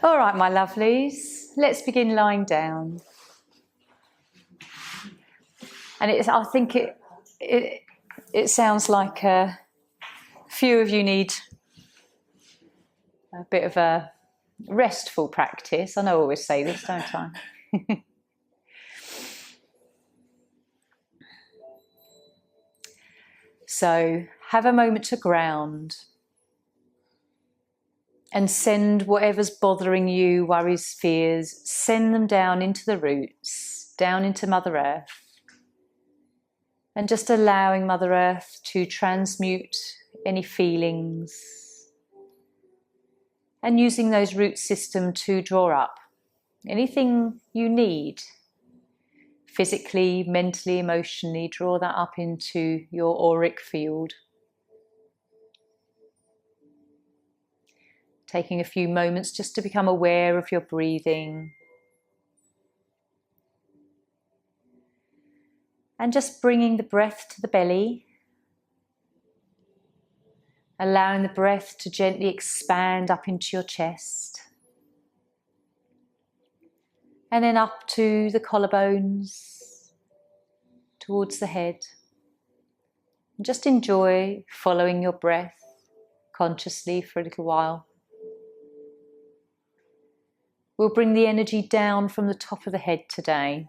All right, my lovelies, let's begin lying down. And I think it sounds like a few of you need a bit of a restful practice. I know I always say this, don't I? So have a moment to ground and send whatever's bothering you, worries, fears, send them down into the roots, down into Mother Earth. And just allowing Mother Earth to transmute any feelings and using those root system to draw up anything you need. Physically, mentally, emotionally, draw that up into your auric field. Taking a few moments just to become aware of your breathing. And just bringing the breath to the belly. Allowing the breath to gently expand up into your chest. And then up to the collarbones, towards the head. And just enjoy following your breath consciously for a little while. We'll bring the energy down from the top of the head today.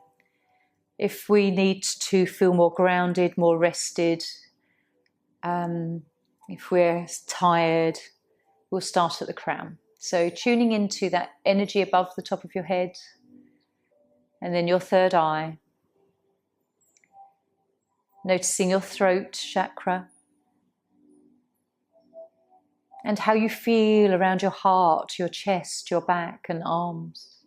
If we need to feel more grounded, more rested, if we're tired, we'll start at the crown. So tuning into that energy above the top of your head, and then your third eye. Noticing your throat chakra. And how you feel around your heart, your chest, your back and arms.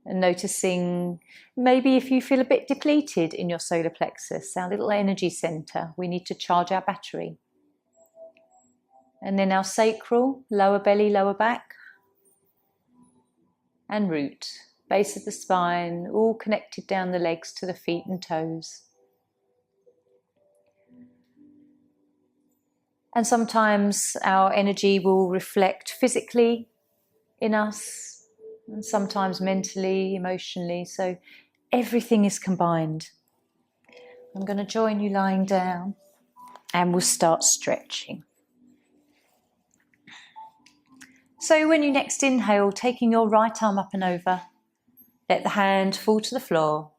And noticing maybe if you feel a bit depleted in your solar plexus, our little energy center, we need to charge our battery. And then our sacral, lower belly, lower back. And root, base of the spine, all connected down the legs to the feet and toes. And sometimes our energy will reflect physically in us, and sometimes mentally, emotionally, so everything is combined. I'm going to join you lying down and we'll start stretching. So when you next inhale, taking your right arm up and over, let the hand fall to the floor,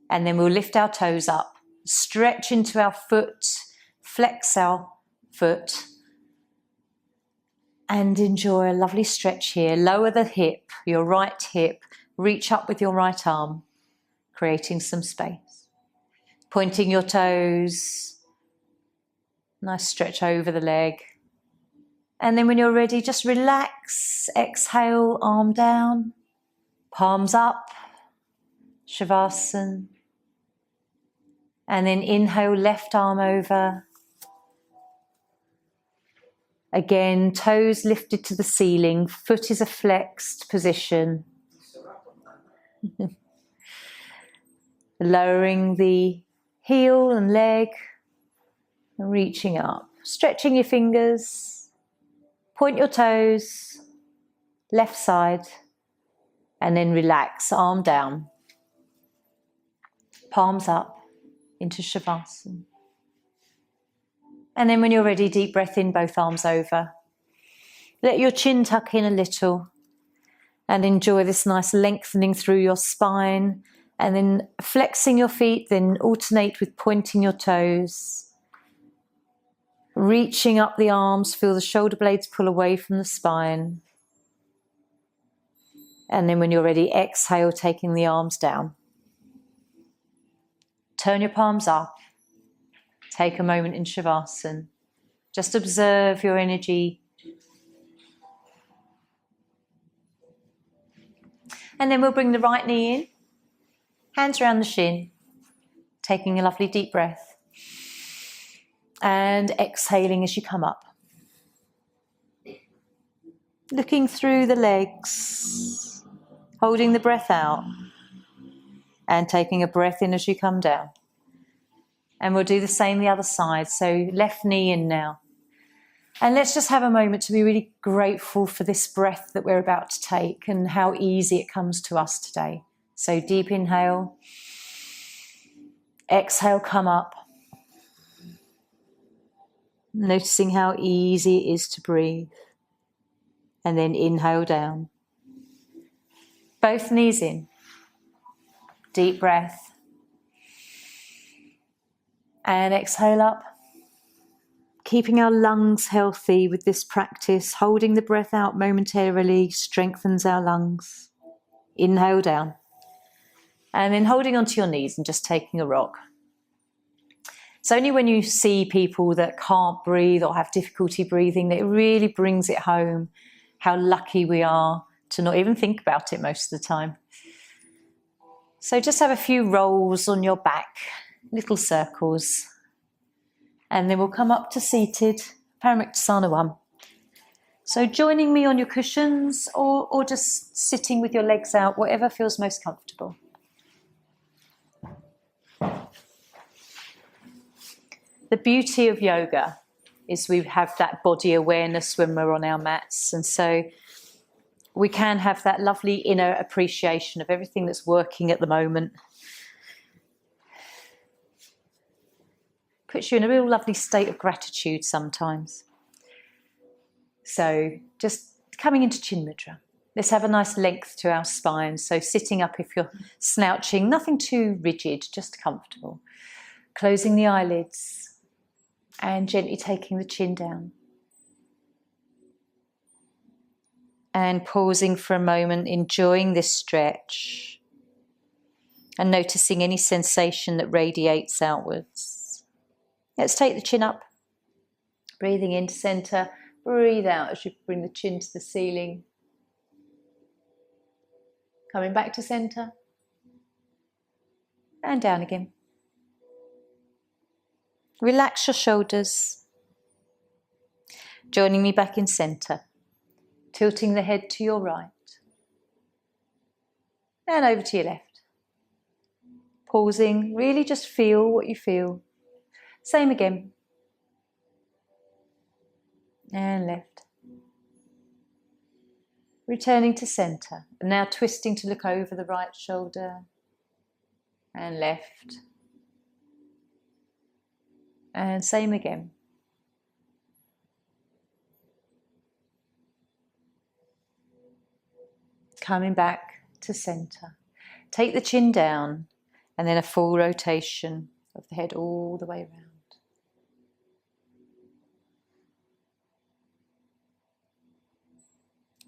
and then we'll lift our toes up, stretch into our foot, flex our foot, and enjoy a lovely stretch here. Lower the hip, your right hip, reach up with your right arm, creating some space. Pointing your toes, nice stretch over the leg. And then when you're ready, just relax, exhale, arm down, palms up, Shavasana. And then inhale, left arm over. Again, toes lifted to the ceiling, foot is a flexed position. Lowering the heel and leg, and reaching up. Stretching your fingers. Point your toes, left side, and then relax, arm down. Palms up into Shavasana. And then when you're ready, deep breath in, both arms over. Let your chin tuck in a little and enjoy this nice lengthening through your spine, and then flexing your feet, then alternate with pointing your toes. Reaching up the arms, feel the shoulder blades pull away from the spine. And then when you're ready, exhale, taking the arms down. Turn your palms up. Take a moment in Shavasana. Just observe your energy. And then we'll bring the right knee in. Hands around the shin. Taking a lovely deep breath. And exhaling as you come up. Looking through the legs. Holding the breath out. And taking a breath in as you come down. And we'll do the same the other side. So left knee in now. And let's just have a moment to be really grateful for this breath that we're about to take and how easy it comes to us today. So deep inhale, exhale, come up. Noticing how easy it is to breathe. And then inhale down. Both knees in. Deep breath. And exhale up. Keeping our lungs healthy with this practice, holding the breath out momentarily strengthens our lungs. Inhale down. And then holding onto your knees and just taking a rock. It's only when you see people that can't breathe or have difficulty breathing that it really brings it home how lucky we are to not even think about it most of the time. So just have a few rolls on your back, little circles. And then we'll come up to seated, Paramuktasana 1. So joining me on your cushions or just sitting with your legs out, whatever feels most comfortable. The beauty of yoga is we have that body awareness when we're on our mats. And so we can have that lovely inner appreciation of everything that's working at the moment. Puts you in a real lovely state of gratitude sometimes. So just coming into Chin Mudra. Let's have a nice length to our spine. So sitting up if you're slouching, nothing too rigid, just comfortable. Closing the eyelids and gently taking the chin down. And pausing for a moment, enjoying this stretch and noticing any sensation that radiates outwards. Let's take the chin up, breathing into centre, breathe out as you bring the chin to the ceiling. Coming back to centre and down again. Relax your shoulders. Joining me back in centre. Tilting the head to your right. And over to your left. Pausing, really just feel what you feel. Same again. And left. Returning to centre. And now twisting to look over the right shoulder. And left. And same again. Coming back to centre. Take the chin down and then a full rotation of the head all the way around.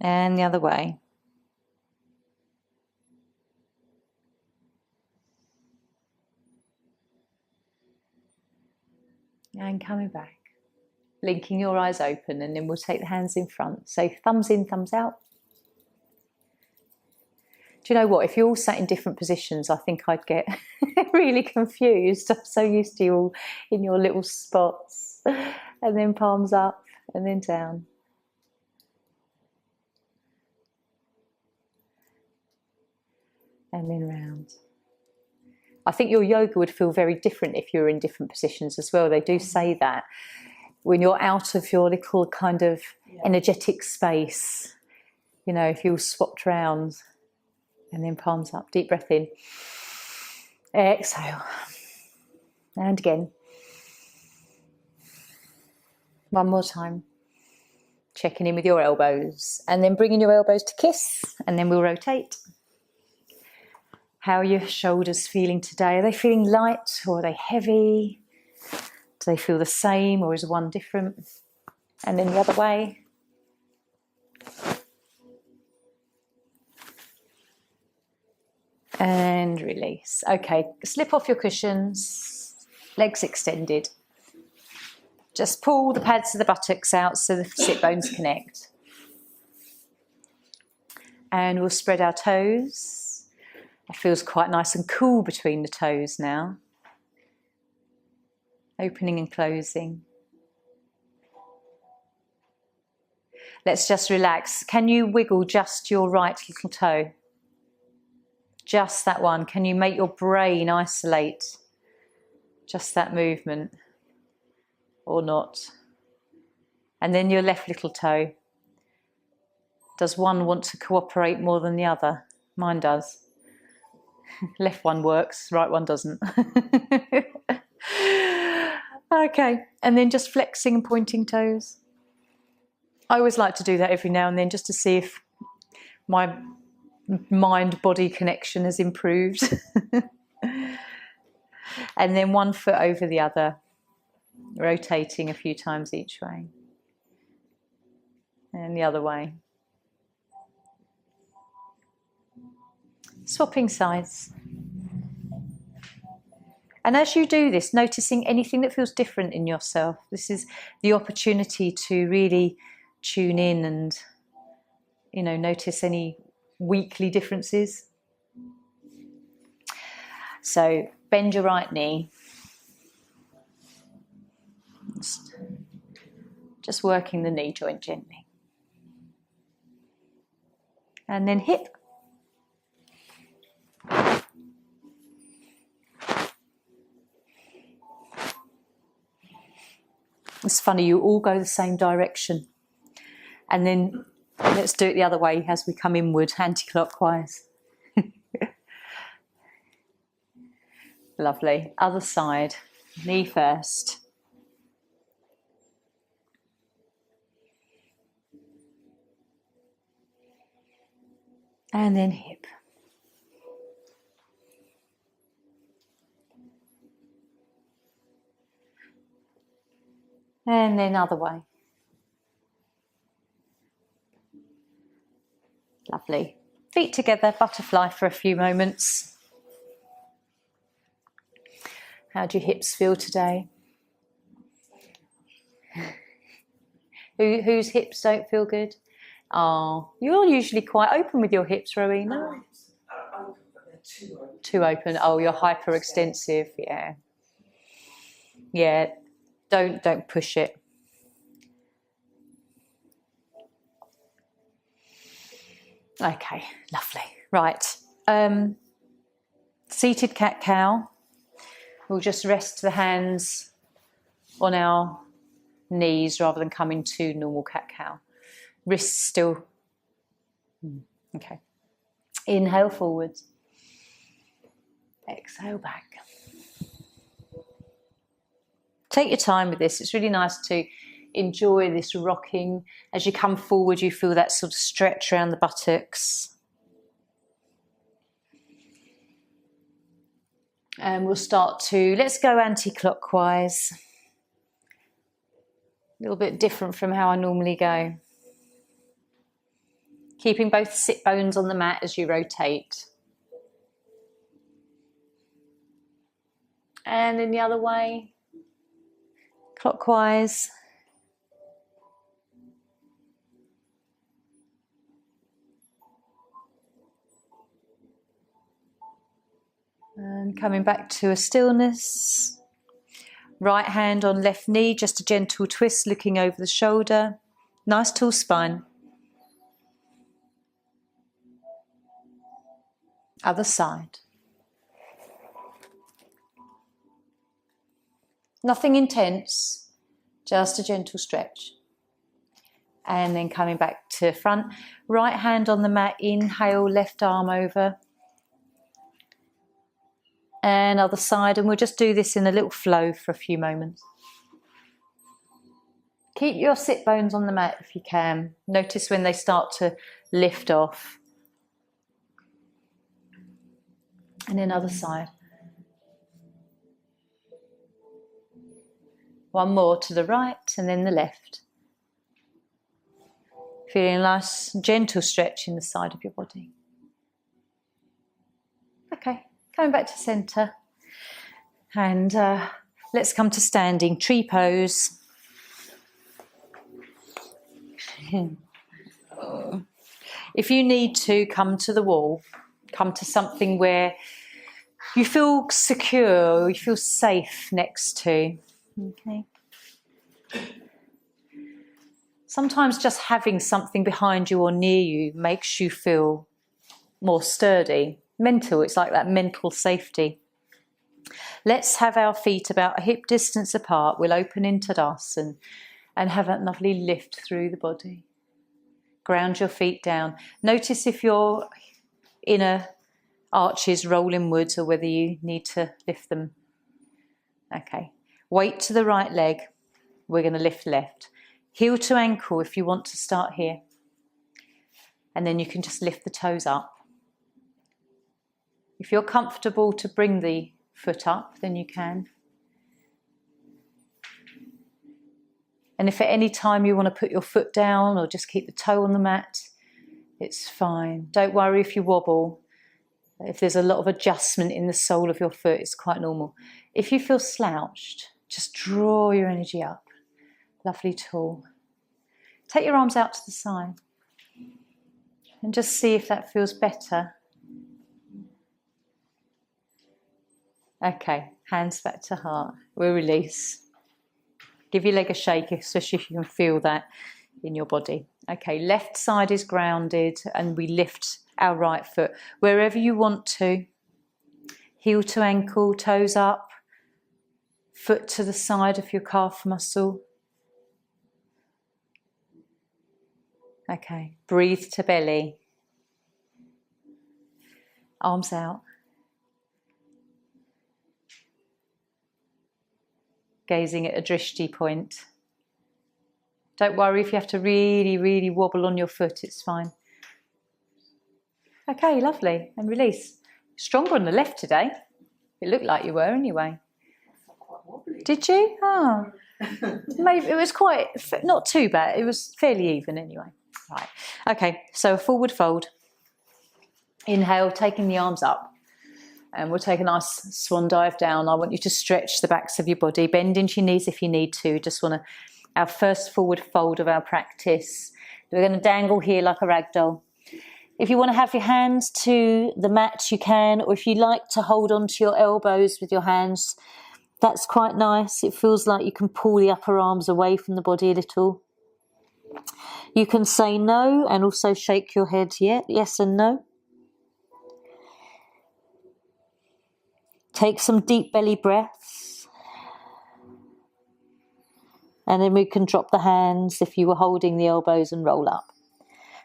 And the other way. And coming back. Blinking your eyes open, and then we'll take the hands in front. So thumbs in, thumbs out. Do you know what? If you all sat in different positions, I think I'd get really confused. I'm so used to you all in your little spots. And then palms up and then down. And then round. I think your yoga would feel very different if you were in different positions as well. They do say that when you're out of your little kind of energetic space, you know, if you swapped round and then palms up, deep breath in, exhale, and again. One more time. Checking in with your elbows and then bringing your elbows to kiss, and then we'll rotate. How are your shoulders feeling today? Are they feeling light or are they heavy? Do they feel the same or is one different? And then the other way. And release. Okay, slip off your cushions, legs extended. Just pull the pads of the buttocks out so the sit bones connect. And we'll spread our toes. It feels quite nice and cool between the toes now. Opening and closing. Let's just relax. Can you wiggle just your right little toe? Just that one. Can you make your brain isolate just that movement or not? And then your left little toe. Does one want to cooperate more than the other? Mine does. Left one works, right one doesn't. Okay, and then just flexing and pointing toes. I always like to do that every now and then just to see if my mind-body connection has improved. And then one foot over the other, rotating a few times each way. And the other way. Swapping sides. And as you do this, noticing anything that feels different in yourself. This is the opportunity to really tune in and, notice any weekly differences. So bend your right knee. Just working the knee joint gently. And then hip. It's funny, you all go the same direction. And then let's do it the other way as we come inward, anti-clockwise. Lovely. Other side. Knee first. And then hip. And then other way. Lovely. Feet together, butterfly for a few moments. How do your hips feel today? Whose hips don't feel good? Oh, you're usually quite open with your hips, Rowena. Too open. Oh, you're hyperextensive. Yeah. Yeah. Don't push it. Okay, lovely. Right. Seated cat-cow. We'll just rest the hands on our knees rather than coming to normal cat-cow. Wrists still. Okay. Inhale forwards. Exhale back. Take your time with this. It's really nice to enjoy this rocking. As you come forward, you feel that sort of stretch around the buttocks. And we'll start to, let's go anti-clockwise. A little bit different from how I normally go. Keeping both sit bones on the mat as you rotate. And in the other way. Clockwise. And coming back to a stillness. Right hand on left knee, just a gentle twist looking over the shoulder. Nice tall spine. Other side. Nothing intense, just a gentle stretch. And then coming back to front. Right hand on the mat, inhale, left arm over. And other side, and we'll just do this in a little flow for a few moments. Keep your sit bones on the mat if you can. Notice when they start to lift off. And then other side. One more to the right and then the left. Feeling a nice gentle stretch in the side of your body. Okay, coming back to centre. And let's come to standing, tree pose. If you need to, come to the wall. Come to something where you feel secure, you feel safe next to. Okay. Sometimes just having something behind you or near you makes you feel more sturdy. Mental, it's like that mental safety. Let's have our feet about a hip distance apart. We'll open into Tadasana And have that lovely lift through the body. Ground your feet down. Notice if your inner arches roll inwards or whether you need to lift them. Okay. Weight to the right leg. We're going to lift left. Heel to ankle if you want to start here. And then you can just lift the toes up. If you're comfortable to bring the foot up, then you can. And if at any time you want to put your foot down or just keep the toe on the mat, it's fine. Don't worry if you wobble. If there's a lot of adjustment in the sole of your foot, it's quite normal. If you feel slouched, just draw your energy up. Lovely tool. Take your arms out to the side and just see if that feels better. Okay, hands back to heart. We'll release. Give your leg a shake, especially if you can feel that in your body. Okay, left side is grounded and we lift our right foot wherever you want to. Heel to ankle, toes up, foot to the side of your calf muscle. Okay, breathe to belly. Arms out. Gazing at a drishti point. Don't worry if you have to really, really wobble on your foot, it's fine. Okay, lovely. And release. Stronger on the left today. It looked like you were anyway. Did you? Oh. Maybe it was quite, not too bad. It was fairly even anyway. Right. Okay, so a forward fold. Inhale, taking the arms up. And we'll take a nice swan dive down. I want you to stretch the backs of your body. Bend into your knees if you need to. Just want to, our first forward fold of our practice. We're going to dangle here like a rag doll. If you want to have your hands to the mat, you can. Or if you like to hold onto your elbows with your hands, that's quite nice. It feels like you can pull the upper arms away from the body a little. You can say no and also shake your head, yes and no. Take some deep belly breaths. And then we can drop the hands if you were holding the elbows and roll up.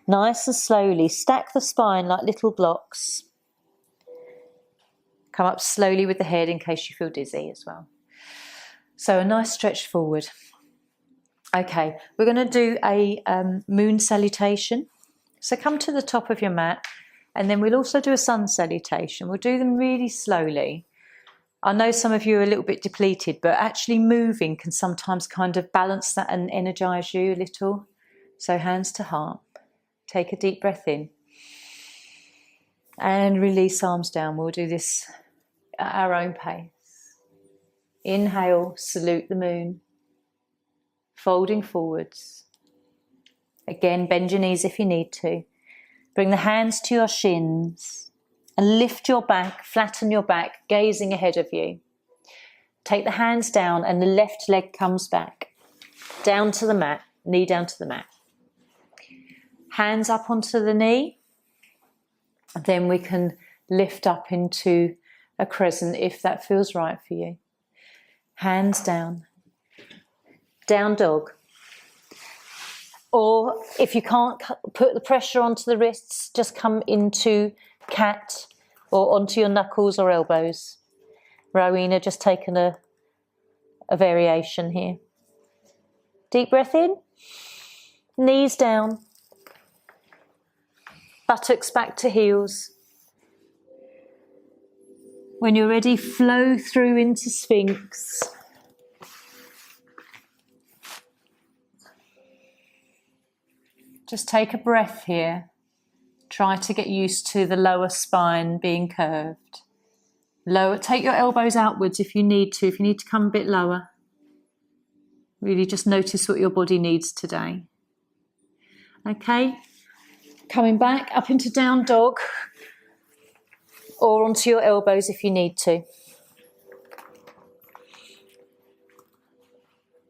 Nice and slowly. Stack the spine like little blocks. Come up slowly with the head in case you feel dizzy as well. So a nice stretch forward. Okay, we're going to do a moon salutation. So come to the top of your mat and then we'll also do a sun salutation. We'll do them really slowly. I know some of you are a little bit depleted, but actually moving can sometimes kind of balance that and energize you a little. So hands to heart. Take a deep breath in. And release arms down. We'll do this at our own pace. Inhale, salute the moon. Folding forwards. Again, bend your knees if you need to. Bring the hands to your shins. And lift your back, flatten your back, gazing ahead of you. Take the hands down and the left leg comes back. Down to the mat, knee down to the mat. Hands up onto the knee. And then we can lift up into a crescent if that feels right for you. Hands down. Down dog. Or if you can't put the pressure onto the wrists, just come into cat or onto your knuckles or elbows. Rowena, just taken a variation here. Deep breath in, knees down, buttocks back to heels. When you're ready, flow through into Sphinx. Just take a breath here. Try to get used to the lower spine being curved. Lower, take your elbows outwards if you need to. If you need to come a bit lower. Really just notice what your body needs today. Okay. Coming back up into down dog. Or onto your elbows if you need to.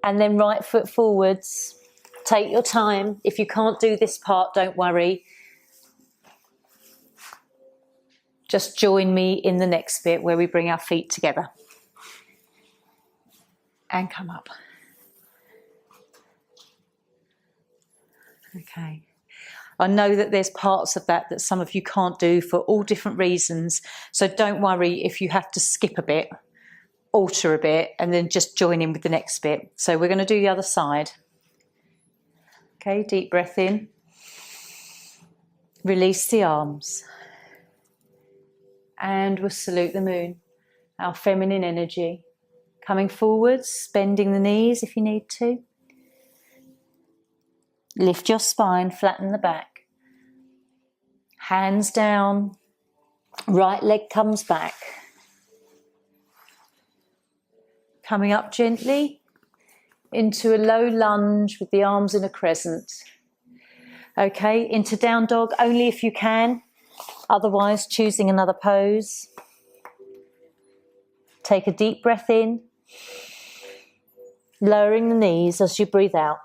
And then right foot forwards. Take your time. If you can't do this part, don't worry. Just join me in the next bit where we bring our feet together. And come up. Okay. I know that there's parts of that that some of you can't do for all different reasons. So don't worry if you have to skip a bit, alter a bit, and then just join in with the next bit. So we're going to do the other side. Okay, deep breath in. Release the arms. And we'll salute the moon, our feminine energy. Coming forwards, bending the knees if you need to. Lift your spine, flatten the back. Hands down, right leg comes back. Coming up gently into a low lunge with the arms in a crescent. Okay, into down dog only if you can, otherwise choosing another pose. Take a deep breath in, lowering the knees as you breathe out.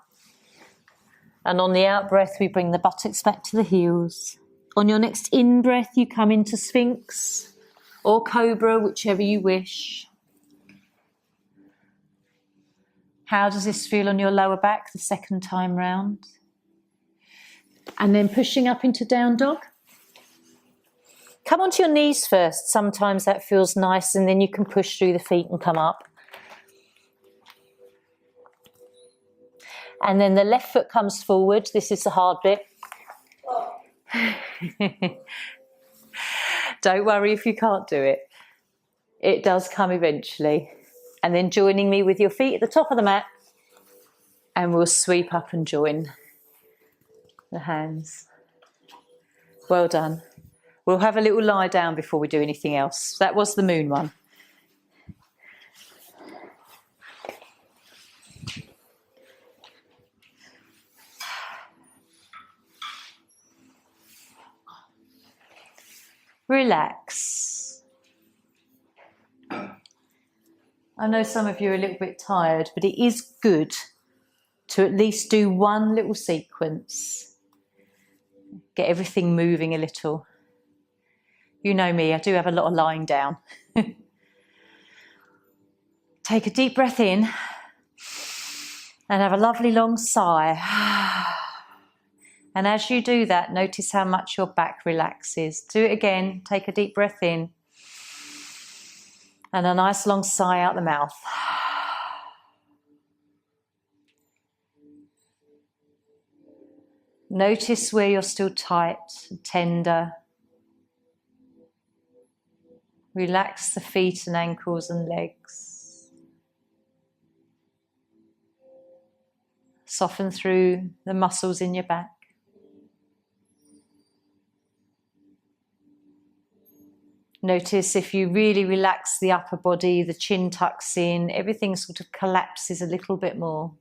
And on the out breath, we bring the buttocks back to the heels. On your next in-breath, you come into Sphinx or Cobra, whichever you wish. How does this feel on your lower back the second time round? And then pushing up into down dog. Come onto your knees first. Sometimes that feels nice, and then you can push through the feet and come up. And then the left foot comes forward. This is the hard bit. Don't worry if you can't do it. It does come eventually. And then joining me with your feet at the top of the mat, and we'll sweep up and join the hands. Well done. We'll have a little lie down before we do anything else. That was the moon one. Relax. I know some of you are a little bit tired, but it is good to at least do one little sequence. Get everything moving a little. You know me, I do have a lot of lying down. Take a deep breath in and have a lovely long sigh. And as you do that, notice how much your back relaxes. Do it again. Take a deep breath in and a nice long sigh out the mouth. Notice where you're still tight and tender. Relax the feet and ankles and legs. Soften through the muscles in your back. Notice if you really relax the upper body, the chin tucks in, everything sort of collapses a little bit more.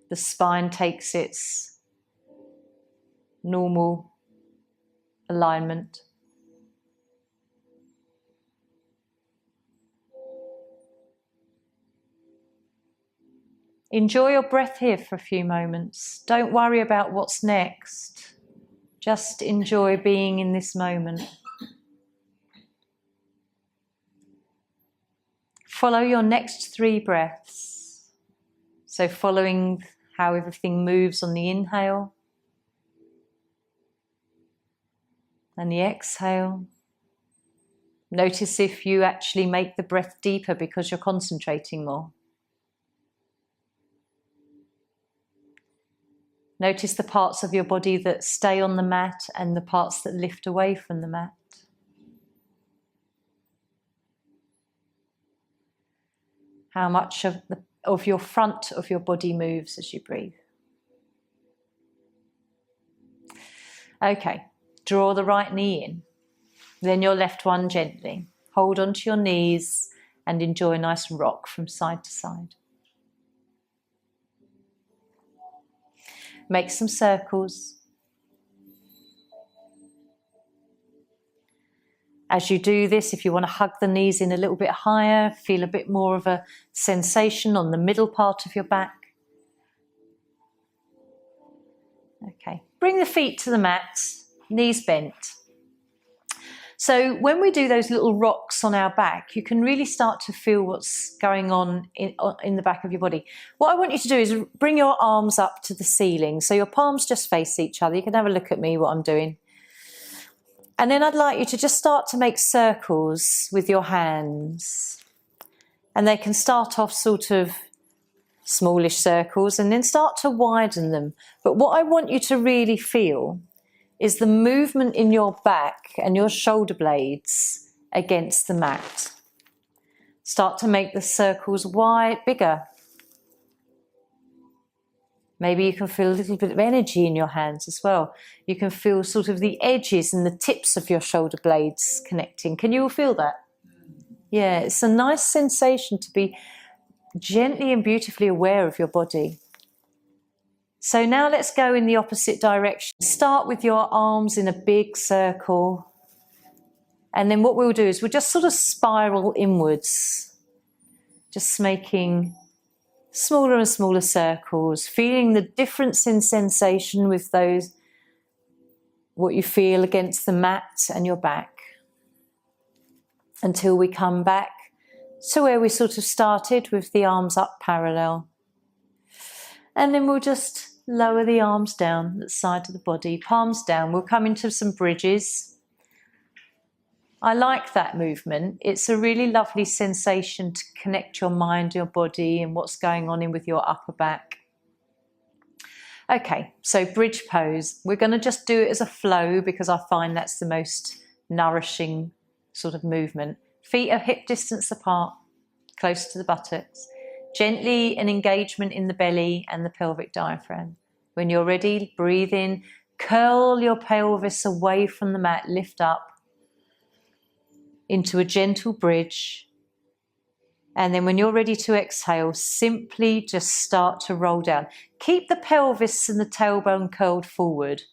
The spine takes its normal alignment. Enjoy your breath here for a few moments. Don't worry about what's next. Just enjoy being in this moment. Follow your next 3 breaths. So following how everything moves on the inhale and the exhale. Notice if you actually make the breath deeper because you're concentrating more. Notice the parts of your body that stay on the mat and the parts that lift away from the mat. How much of your front of your body moves as you breathe. Okay, draw the right knee in, then your left one gently. Hold onto your knees and enjoy a nice rock from side to side. Make some circles. As you do this, if you want to hug the knees in a little bit higher, feel a bit more of a sensation on the middle part of your back. Okay, bring the feet to the mat, knees bent. So when we do those little rocks on our back, you can really start to feel what's going on in the back of your body. What I want you to do is bring your arms up to the ceiling. So your palms just face each other. You can have a look at me, what I'm doing. And then I'd like you to just start to make circles with your hands. And they can start off sort of smallish circles and then start to widen them. But what I want you to really feel is the movement in your back and your shoulder blades against the mat. Start to make the circles wide, bigger. Maybe you can feel a little bit of energy in your hands as well. You can feel sort of the edges and the tips of your shoulder blades connecting. Can you all feel that? Yeah, it's a nice sensation to be gently and beautifully aware of your body. So now let's go in the opposite direction. Start with your arms in a big circle. And then what we'll do is we'll just sort of spiral inwards, just making smaller and smaller circles, feeling the difference in sensation with those, what you feel against the mat and your back, until we come back to where we sort of started with the arms up parallel. And then we'll just lower the arms down at the side of the body, palms down. We'll come into some bridges. I like that movement. It's a really lovely sensation to connect your mind, your body, and what's going on in with your upper back. Okay, so bridge pose. We're going to just do it as a flow because I find that's the most nourishing sort of movement. Feet are hip distance apart, close to the buttocks. Gently an engagement in the belly and the pelvic diaphragm. When you're ready, breathe in, curl your pelvis away from the mat, lift up into a gentle bridge. And then when you're ready to exhale, simply just start to roll down. Keep the pelvis and the tailbone curled forward.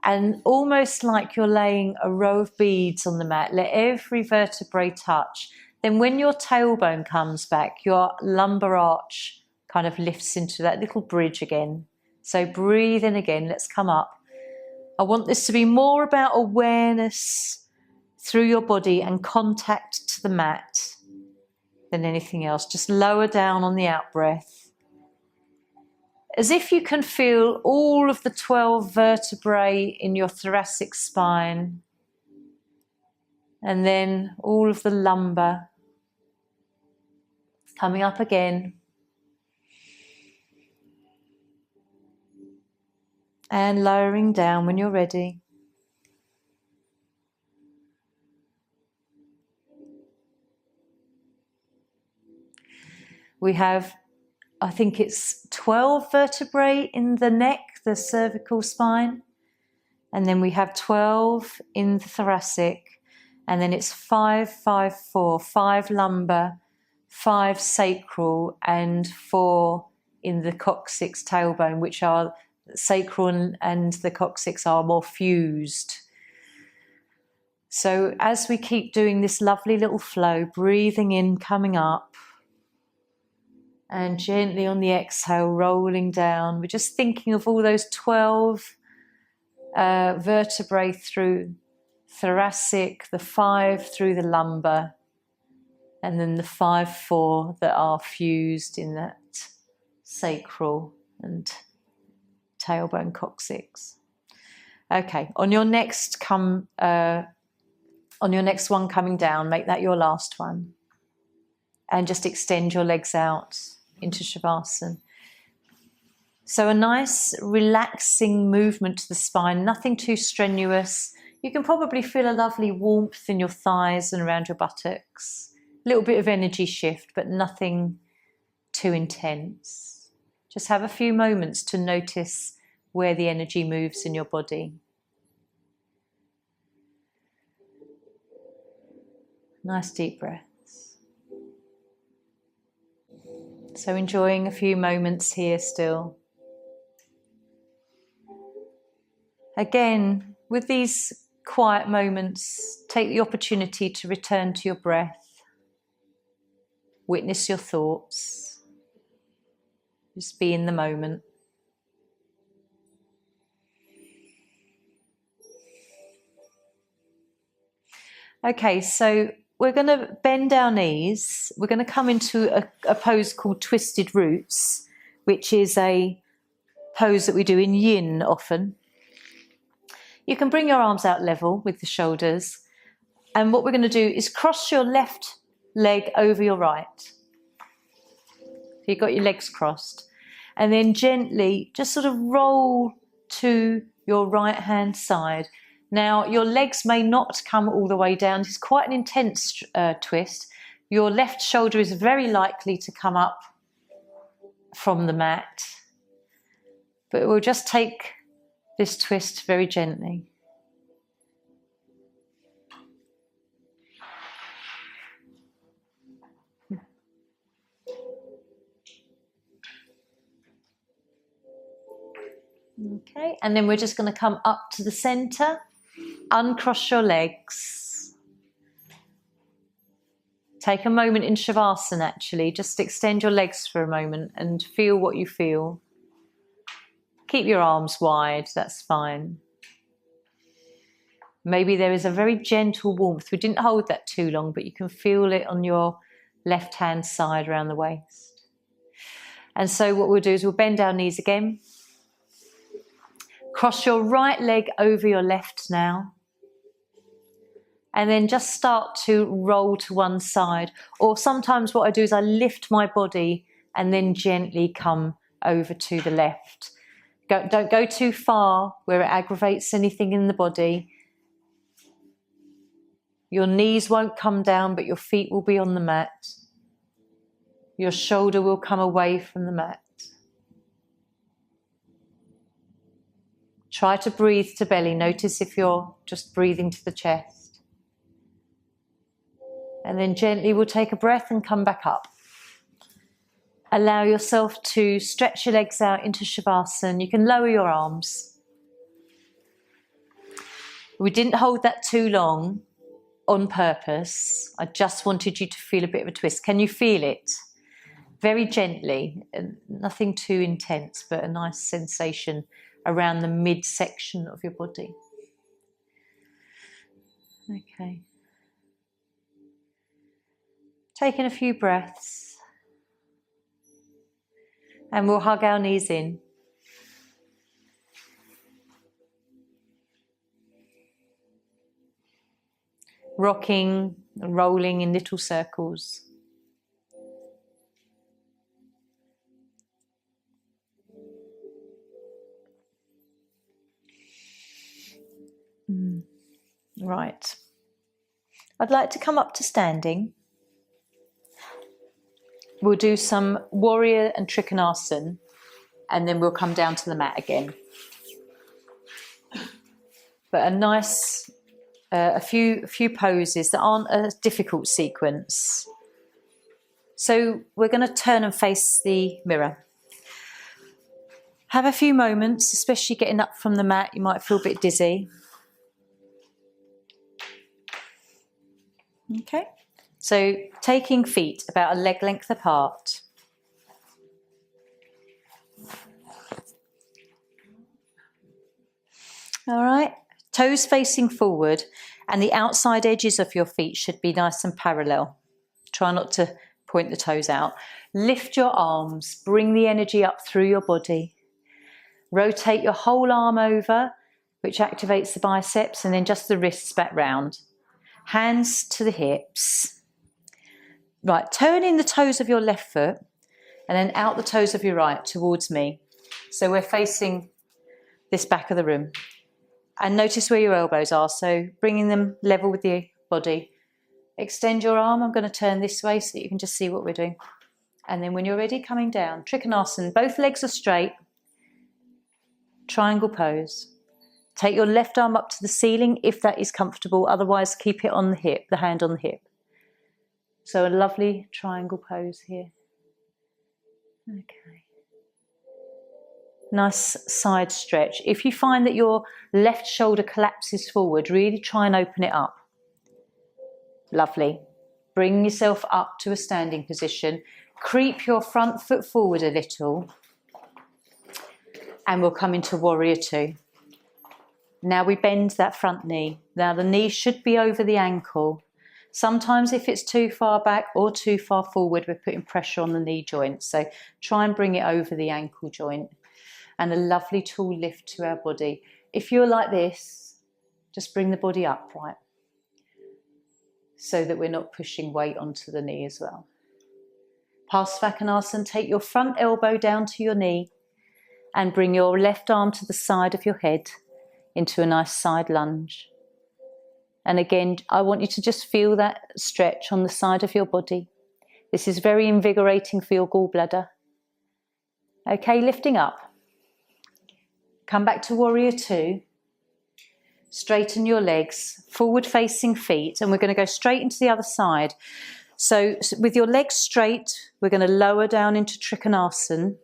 And almost like you're laying a row of beads on the mat, let every vertebrae touch. Then when your tailbone comes back, your lumbar arch kind of lifts into that little bridge again. So breathe in again, let's come up. I want this to be more about awareness through your body and contact to the mat than anything else. Just lower down on the out breath. As if you can feel all of the 12 vertebrae in your thoracic spine, and then all of the lumbar coming up again. And lowering down when you're ready. We have, I think it's 12 vertebrae in the neck, the cervical spine. And then we have 12 in the thoracic. And then it's 5, 5, 4, 5 lumbar, 5 sacral, and 4 in the coccyx tailbone, which are sacral and the coccyx are more fused. So as we keep doing this lovely little flow, breathing in, coming up, and gently on the exhale, rolling down. We're just thinking of all those 12 vertebrae through thoracic, the 5 through the lumbar, and then the 5, 4 that are fused in that sacral and tailbone coccyx. Okay, on your next one coming down, make that your last one, and just extend your legs out into Shavasana. So a nice relaxing movement to the spine, nothing too strenuous. You can probably feel a lovely warmth in your thighs and around your buttocks. A little bit of energy shift, but nothing too intense. Just have a few moments to notice where the energy moves in your body. Nice deep breaths. So enjoying a few moments here still. Again, with these quiet moments, take the opportunity to return to your breath. Witness your thoughts. Just be in the moment. Okay, so we're going to bend our knees. We're going to come into a pose called twisted roots, which is a pose that we do in yin often. You can bring your arms out level with the shoulders. And what we're going to do is cross your left leg over your right. So you've got your legs crossed. And then gently just sort of roll to your right hand side. Now, your legs may not come all the way down. It's quite an intense twist. Your left shoulder is very likely to come up from the mat. But we'll just take this twist very gently. Okay, and then we're just going to come up to the center, uncross your legs. Take a moment in Shavasana actually, just extend your legs for a moment and feel what you feel. Keep your arms wide, that's fine. Maybe there is a very gentle warmth. We didn't hold that too long, but you can feel it on your left-hand side around the waist. And so what we'll do is we'll bend our knees again. Cross your right leg over your left now. And then just start to roll to one side. Or sometimes what I do is I lift my body and then gently come over to the left. Don't go too far where it aggravates anything in the body. Your knees won't come down, but your feet will be on the mat. Your shoulder will come away from the mat. Try to breathe to belly. Notice if you're just breathing to the chest. And then gently we'll take a breath and come back up. Allow yourself to stretch your legs out into Shavasana. You can lower your arms. We didn't hold that too long on purpose. I just wanted you to feel a bit of a twist. Can you feel it? Very gently, nothing too intense, but a nice sensation around the midsection of your body. Okay. Taking a few breaths. And we'll hug our knees in. Rocking and rolling in little circles. Right. I'd like to come up to standing. We'll do some warrior and trikonasana, and then we'll come down to the mat again. But a nice, a few poses that aren't a difficult sequence. So we're going to turn and face the mirror. Have a few moments, especially getting up from the mat. You might feel a bit dizzy. Okay, so taking feet about a leg length apart. All right, toes facing forward and the outside edges of your feet should be nice and parallel. Try not to point the toes out. Lift your arms, bring the energy up through your body. Rotate your whole arm over, which activates the biceps, and then just the wrists back round. Hands to the hips. Right, turn in the toes of your left foot and then out the toes of your right towards me. So we're facing this back of the room. And notice where your elbows are, so bringing them level with the body. Extend your arm. I'm going to turn this way so that you can just see what we're doing. And then when you're ready, coming down. Trikonasana, both legs are straight. Triangle pose. Take your left arm up to the ceiling if that is comfortable. Otherwise, keep it on the hip, the hand on the hip. So a lovely triangle pose here. Okay. Nice side stretch. If you find that your left shoulder collapses forward, really try and open it up. Lovely. Bring yourself up to a standing position. Creep your front foot forward a little. And we'll come into warrior two. Now we bend that front knee. Now the knee should be over the ankle. Sometimes if it's too far back or too far forward, we're putting pressure on the knee joint. So try and bring it over the ankle joint. And a lovely tall lift to our body. If you're like this, just bring the body upright so that we're not pushing weight onto the knee as well. Parsvakonasana, take your front elbow down to your knee and bring your left arm to the side of your head into a nice side lunge. And again, I want you to just feel that stretch on the side of your body. This is very invigorating for your gallbladder. Okay, lifting up. Come back to warrior two. Straighten your legs, forward facing feet, and we're going to go straight into the other side. So with your legs straight, we're going to lower down into Trikonasana.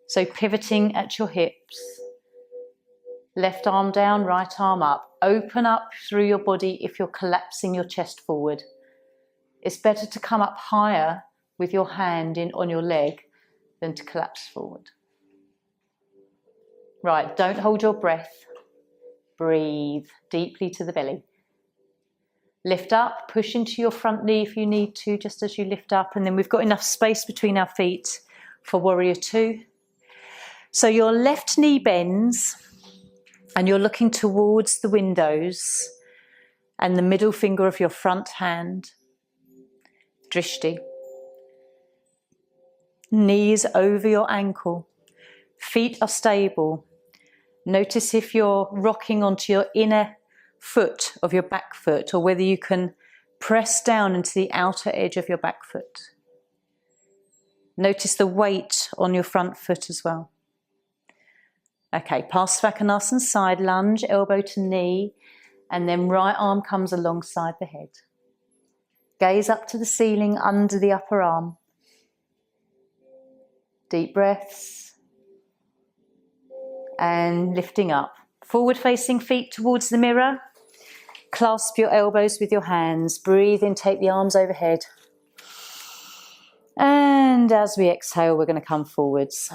So pivoting at your hips. Left arm down, right arm up. Open up through your body if you're collapsing your chest forward. It's better to come up higher with your hand on your leg than to collapse forward. Right, don't hold your breath. Breathe deeply to the belly. Lift up, push into your front knee if you need to, just as you lift up. And then we've got enough space between our feet for warrior two. So your left knee bends and you're looking towards the windows and the middle finger of your front hand. Drishti. Knees over your ankle. Feet are stable. Notice if you're rocking onto your inner foot of your back foot or whether you can press down into the outer edge of your back foot. Notice the weight on your front foot as well. Okay, Parsvakonasana, side lunge, elbow to knee, and then right arm comes alongside the head. Gaze up to the ceiling under the upper arm. Deep breaths. And lifting up. Forward facing feet towards the mirror. Clasp your elbows with your hands. Breathe in, take the arms overhead. And as we exhale, we're going to come forwards.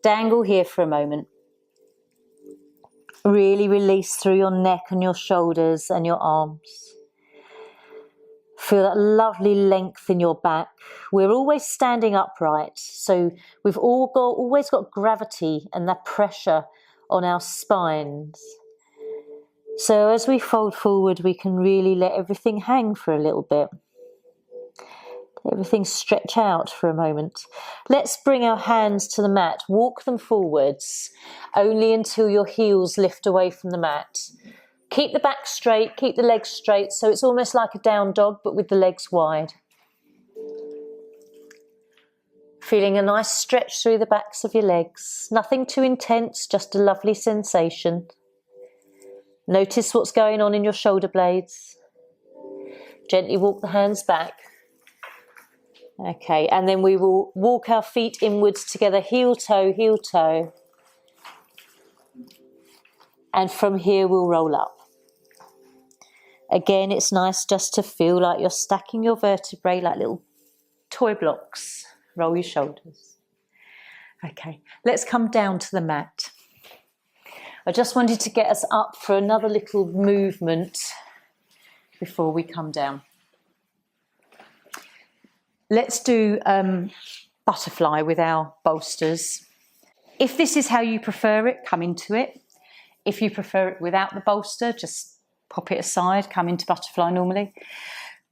Dangle here for a moment. Really release through your neck and your shoulders and your arms. Feel that lovely length in your back. We're always standing upright, so we've always got gravity and that pressure on our spines. So as we fold forward, we can really let everything hang for a little bit. Everything stretch out for a moment. Let's bring our hands to the mat. Walk them forwards, only until your heels lift away from the mat. Keep the back straight, keep the legs straight, so it's almost like a down dog, but with the legs wide. Feeling a nice stretch through the backs of your legs. Nothing too intense, just a lovely sensation. Notice what's going on in your shoulder blades. Gently walk the hands back. Okay, and then we will walk our feet inwards together, heel toe, heel toe. And from here we'll roll up. Again, it's nice just to feel like you're stacking your vertebrae like little toy blocks. Roll your shoulders. Okay, let's come down to the mat. I just wanted to get us up for another little movement before we come down. Let's do butterfly with our bolsters. If this is how you prefer it, come into it. If you prefer it without the bolster, just pop it aside, come into butterfly normally.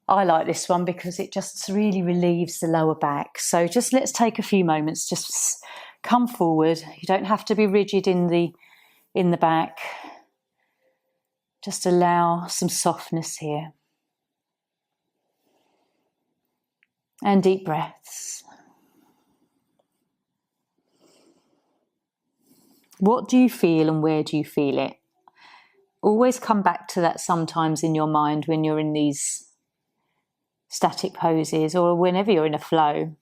I like this one because it just really relieves the lower back. So just let's take a few moments, just come forward. You don't have to be rigid in the back. Just allow some softness here. And deep breaths. What do you feel and where do you feel it? Always come back to that sometimes in your mind when you're in these static poses or whenever you're in a flow.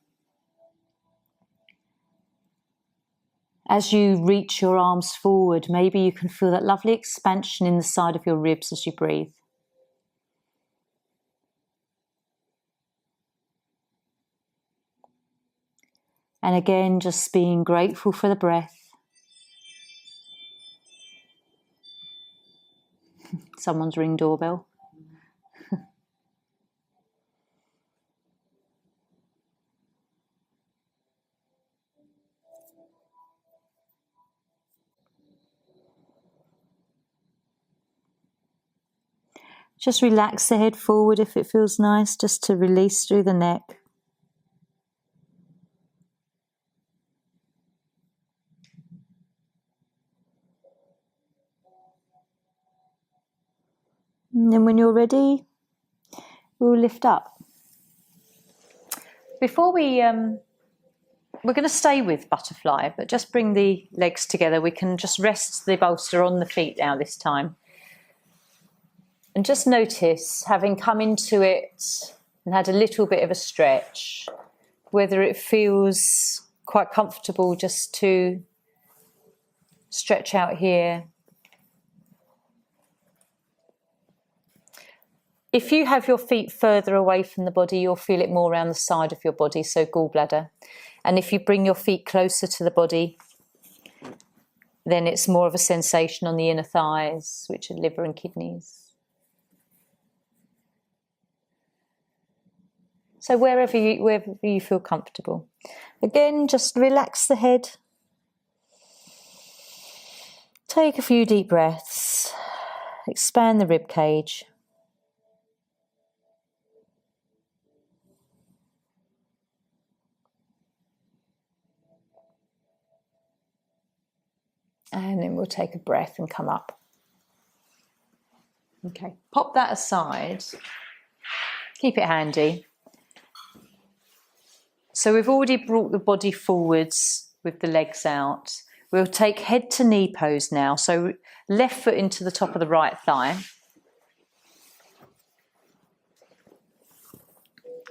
As you reach your arms forward, maybe you can feel that lovely expansion in the side of your ribs as you breathe. And again, just being grateful for the breath. Someone's ring doorbell. Just relax the head forward if it feels nice, just to release through the neck. And then when you're ready, we'll lift up. Before we're going to stay with butterfly, but just bring the legs together. We can just rest the bolster on the feet now this time. And just notice, having come into it and had a little bit of a stretch, whether it feels quite comfortable just to stretch out here. If you have your feet further away from the body, you'll feel it more around the side of your body, so gallbladder. And if you bring your feet closer to the body, then it's more of a sensation on the inner thighs, which are liver and kidneys. So wherever you feel comfortable. Again, just relax the head. Take a few deep breaths. Expand the rib cage. And then we'll take a breath and come up. Okay, pop that aside. Keep it handy. So we've already brought the body forwards with the legs out. We'll take head to knee pose now. So left foot into the top of the right thigh.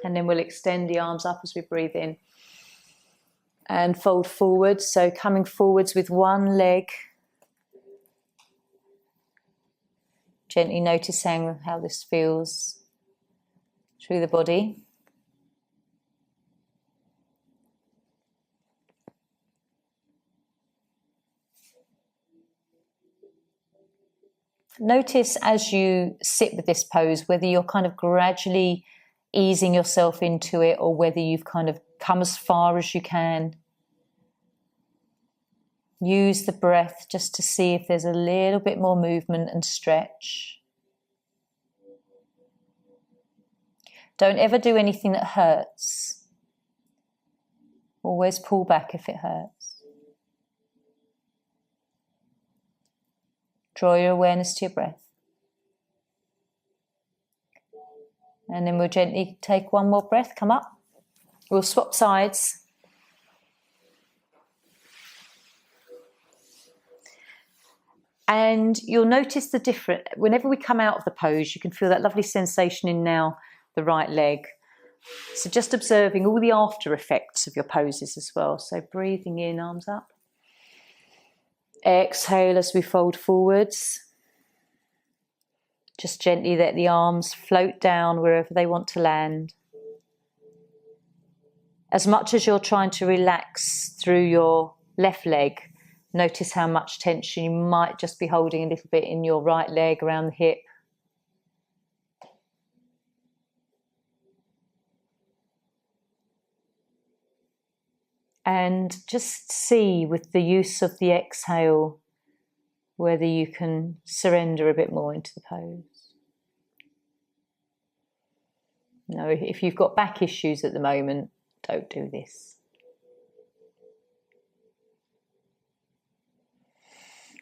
And then we'll extend the arms up as we breathe in. And fold forward, so coming forwards with one leg. Gently noticing how this feels through the body. Notice as you sit with this pose whether you're kind of gradually easing yourself into it or whether you've kind of come as far as you can. Use the breath just to see if there's a little bit more movement and stretch. Don't ever do anything that hurts. Always pull back if it hurts. Draw your awareness to your breath. And then we'll gently take one more breath, come up. We'll swap sides. And you'll notice the different, whenever we come out of the pose, you can feel that lovely sensation in now the right leg. So just observing all the after effects of your poses as well. So breathing in, arms up. Exhale as we fold forwards. Just gently let the arms float down wherever they want to land. As much as you're trying to relax through your left leg, notice how much tension you might just be holding a little bit in your right leg around the hip. And just see with the use of the exhale whether you can surrender a bit more into the pose. No, if you've got back issues at the moment, don't do this.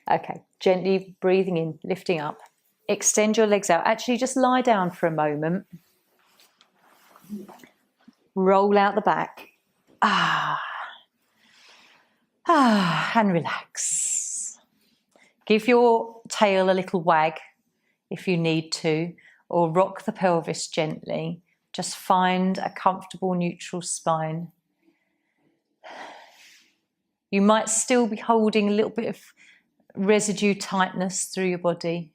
Okay, gently breathing in, lifting up. Extend your legs out. Actually, just lie down for a moment. Roll out the back. And relax. Give your tail a little wag if you need to, or rock the pelvis gently. Just find a comfortable neutral spine. You might still be holding a little bit of residue tightness through your body.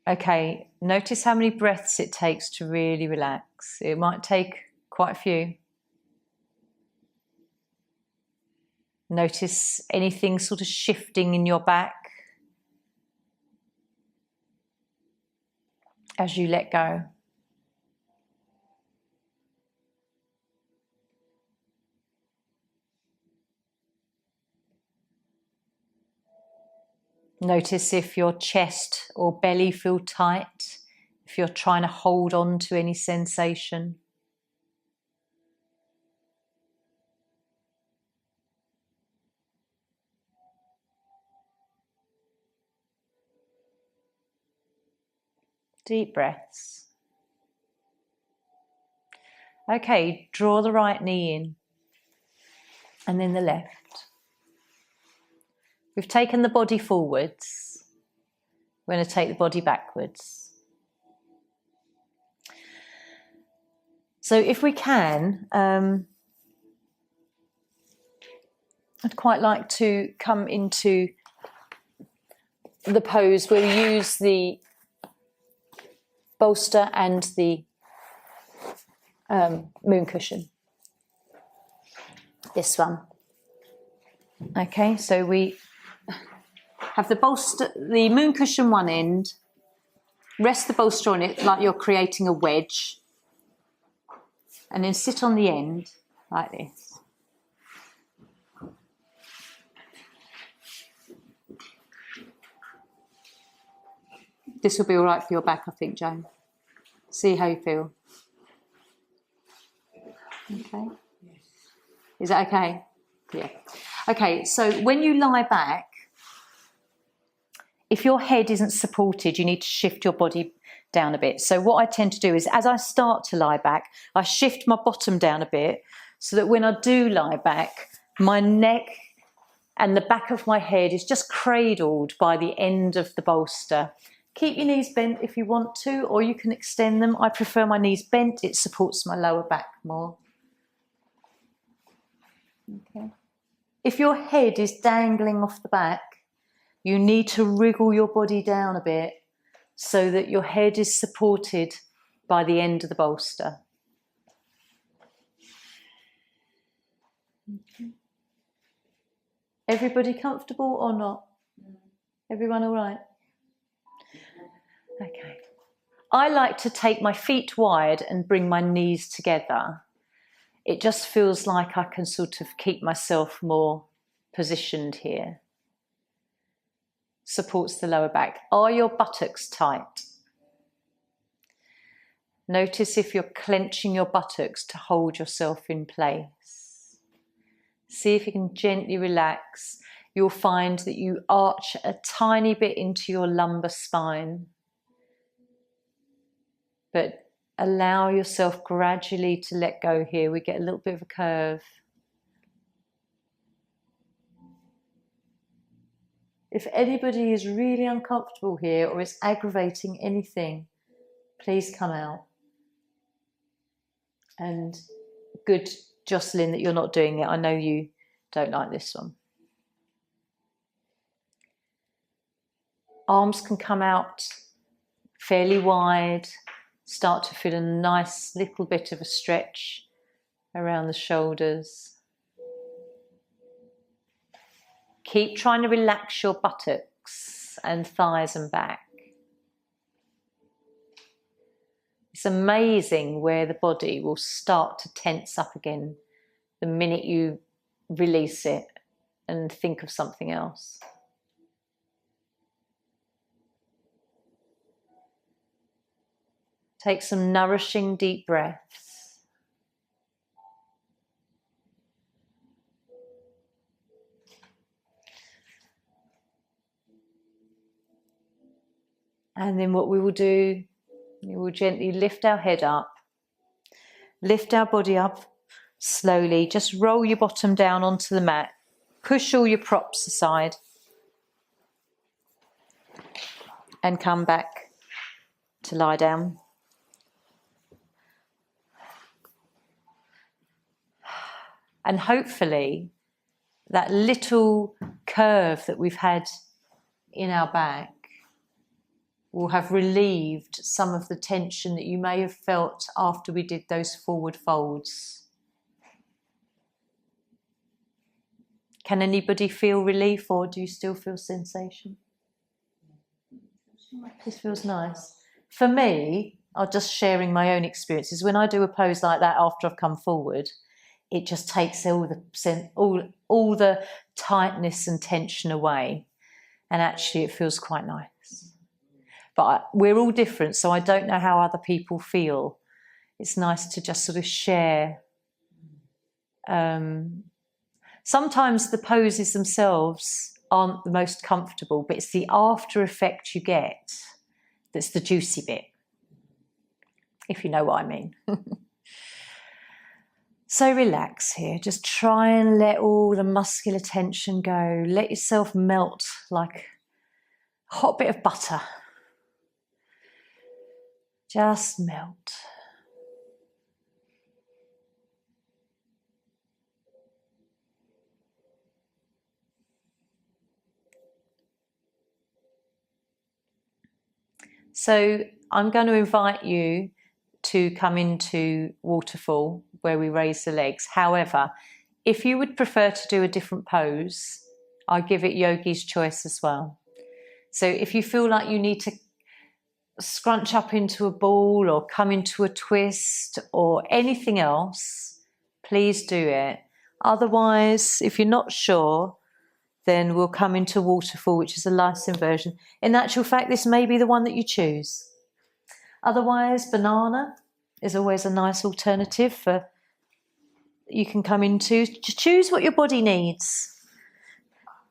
Okay, notice how many breaths it takes to really relax. It might take quite a few. Notice anything sort of shifting in your back, as you let go. Notice if your chest or belly feel tight, if you're trying to hold on to any sensation. Deep breaths. Okay, draw the right knee in and then the left. We've taken the body forwards. We're going to take the body backwards. So if we can, I'd quite like to come into the pose where we use the bolster and the moon cushion. This one. Okay, so we have the bolster, the moon cushion one end, rest the bolster on it like you're creating a wedge, and then sit on the end like this. This will be all right for your back, I think, Joan. See how you feel. Okay. Is that okay? Yeah. Okay, so when you lie back, if your head isn't supported, you need to shift your body down a bit. So what I tend to do is, as I start to lie back, I shift my bottom down a bit so that when I do lie back, my neck and the back of my head is just cradled by the end of the bolster. Keep your knees bent if you want to, or you can extend them. I prefer my knees bent. It supports my lower back more. Okay. If your head is dangling off the back, you need to wriggle your body down a bit so that your head is supported by the end of the bolster. Okay. Everybody comfortable or not? Everyone all right? Okay. I like to take my feet wide and bring my knees together. It just feels like I can sort of keep myself more positioned here. Supports the lower back. Are your buttocks tight? Notice if you're clenching your buttocks to hold yourself in place. See if you can gently relax. You'll find that you arch a tiny bit into your lumbar spine. But allow yourself gradually to let go here. We get a little bit of a curve. If anybody is really uncomfortable here or is aggravating anything, please come out. And good, Jocelyn, that you're not doing it. I know you don't like this one. Arms can come out fairly wide. Start to feel a nice little bit of a stretch around the shoulders. Keep trying to relax your buttocks and thighs and back. It's amazing where the body will start to tense up again the minute you release it and think of something else. Take some nourishing deep breaths. And then what we will do, we will gently lift our head up, lift our body up slowly, just roll your bottom down onto the mat, push all your props aside and come back to lie down. And hopefully that little curve that we've had in our back will have relieved some of the tension that you may have felt after we did those forward folds. Can anybody feel relief, or do you still feel sensation? This feels nice. For me, I'm just sharing my own experiences. When I do a pose like that after I've come forward, it just takes all the tightness and tension away, and actually it feels quite nice. But we're all different, so I don't know how other people feel. It's nice to just sort of share. Sometimes the poses themselves aren't the most comfortable, but it's the after effect you get that's the juicy bit, if you know what I mean. So relax here. Just try and let all the muscular tension go. Let yourself melt like a hot bit of butter. Just melt. So I'm going to invite you to come into waterfall where we raise the legs. However, if you would prefer to do a different pose, I give it yogi's choice as well. So if you feel like you need to scrunch up into a ball or come into a twist or anything else, please do it. Otherwise, if you're not sure, then we'll come into waterfall, which is a lice inversion. In actual fact, this may be the one that you choose. Otherwise, banana is always a nice alternative for you can come into. Choose what your body needs.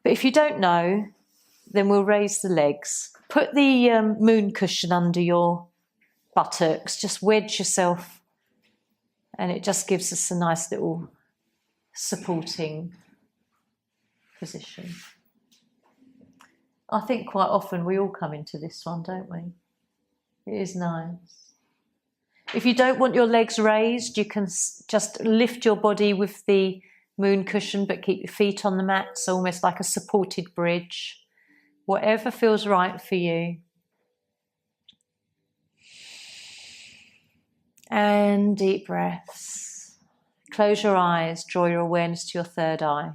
But if you don't know, then we'll raise the legs. Put the moon cushion under your buttocks. Just wedge yourself, and it just gives us a nice little supporting position. I think quite often we all come into this one, don't we? It is nice. If you don't want your legs raised, you can just lift your body with the moon cushion, but keep your feet on the mat, so almost like a supported bridge. Whatever feels right for you. And deep breaths. Close your eyes, draw your awareness to your third eye.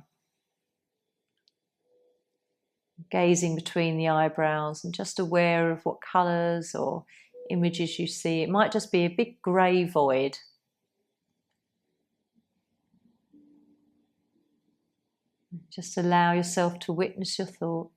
Gazing between the eyebrows and just aware of what colours or images you see. It might just be a big grey void. Just allow yourself to witness your thoughts.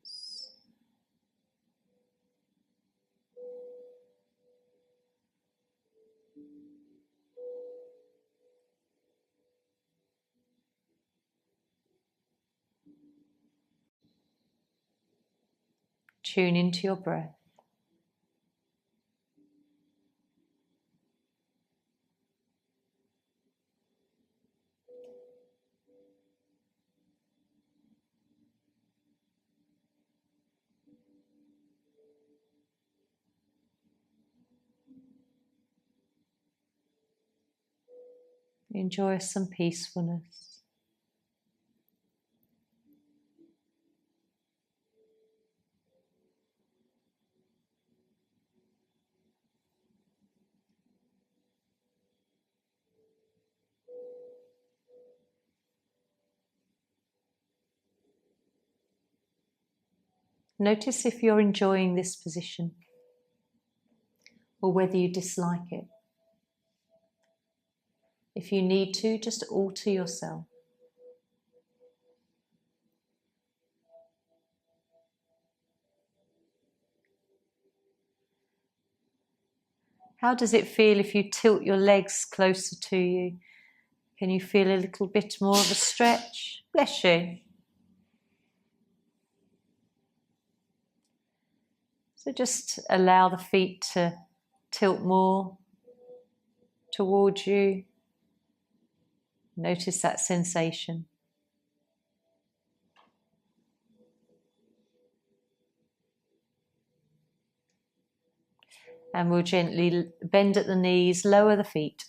Tune into your breath. Enjoy some peacefulness. Notice if you're enjoying this position or whether you dislike it. If you need to, just alter yourself. How does it feel if you tilt your legs closer to you? Can you feel a little bit more of a stretch? Bless you. So just allow the feet to tilt more towards you. Notice that sensation. And we'll gently bend at the knees, lower the feet.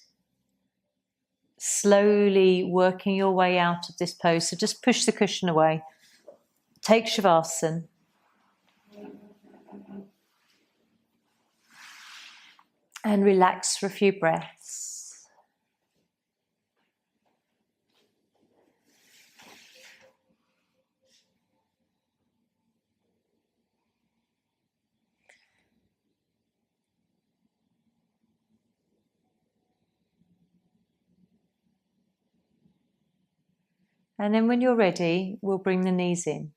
Slowly working your way out of this pose. So just push the cushion away. Take Shavasana. And relax for a few breaths. And then when you're ready, we'll bring the knees in.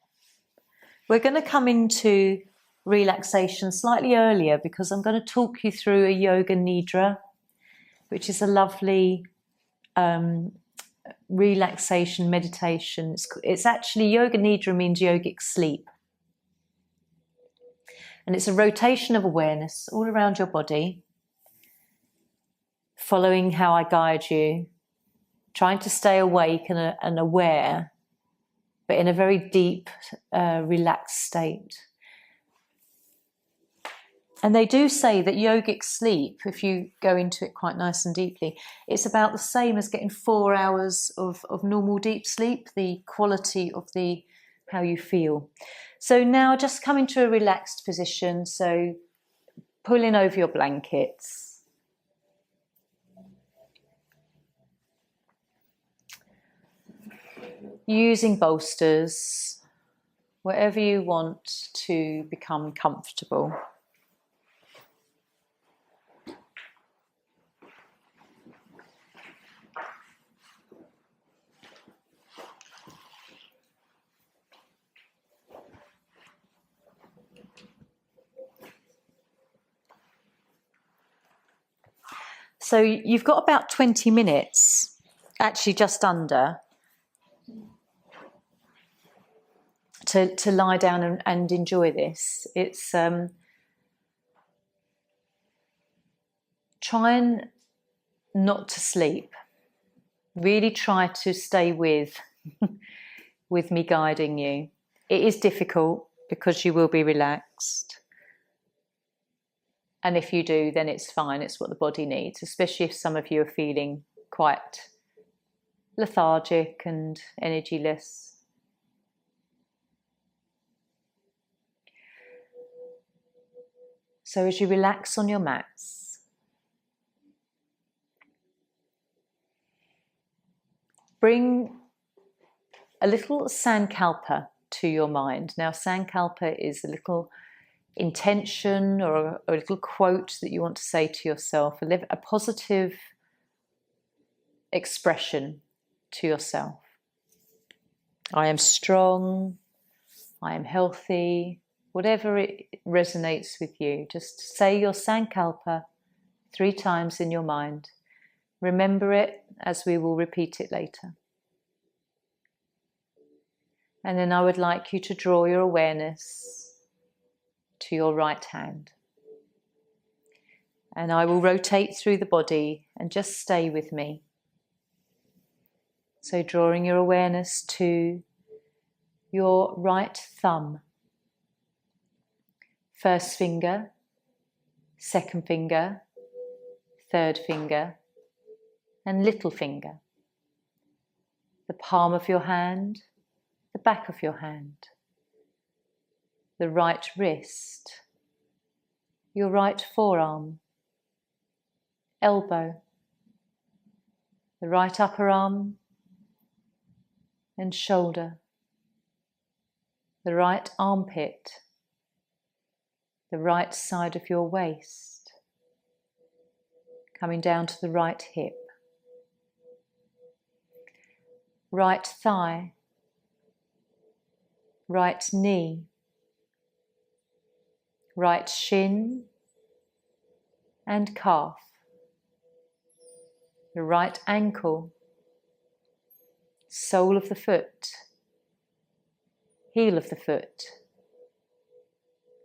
We're going to come into relaxation slightly earlier because I'm going to talk you through a yoga nidra, which is a lovely relaxation meditation. It's actually, yoga nidra means yogic sleep. And it's a rotation of awareness all around your body, following how I guide you, trying to stay awake and aware, but in a very deep, relaxed state. And they do say that yogic sleep, if you go into it quite nice and deeply, it's about the same as getting 4 hours of normal deep sleep, the quality of how you feel. So now just come into a relaxed position, so pulling over your blankets. Using bolsters, wherever you want to become comfortable. So you've got about 20 minutes, actually just under, to lie down and enjoy this. It's try not to sleep. Really try to stay with me guiding you. It is difficult because you will be relaxed. And if you do, then it's fine. It's what the body needs, especially if some of you are feeling quite lethargic and energyless. So as you relax on your mats, bring a little sankalpa to your mind. Now, sankalpa is a little intention or a little quote that you want to say to yourself, a positive expression to yourself. I am strong, I am healthy, whatever it resonates with you. Just say your sankalpa 3 times in your mind. Remember it as we will repeat it later. And then I would like you to draw your awareness to your right hand. And I will rotate through the body and just stay with me. So drawing your awareness to your right thumb. First finger, second finger, third finger, and little finger. The palm of your hand, the back of your hand, the right wrist, your right forearm, elbow, the right upper arm and shoulder, the right armpit, the right side of your waist, coming down to the right hip, right thigh, right knee, right shin and calf, the right ankle, sole of the foot, heel of the foot,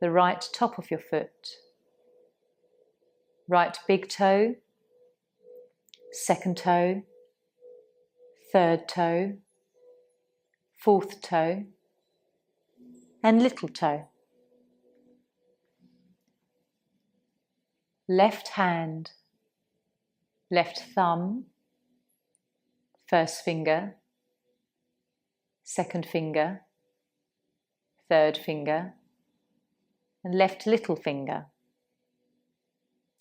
the right top of your foot, right big toe, second toe, third toe, fourth toe, and little toe. Left hand, left thumb, first finger, second finger, third finger, and left little finger.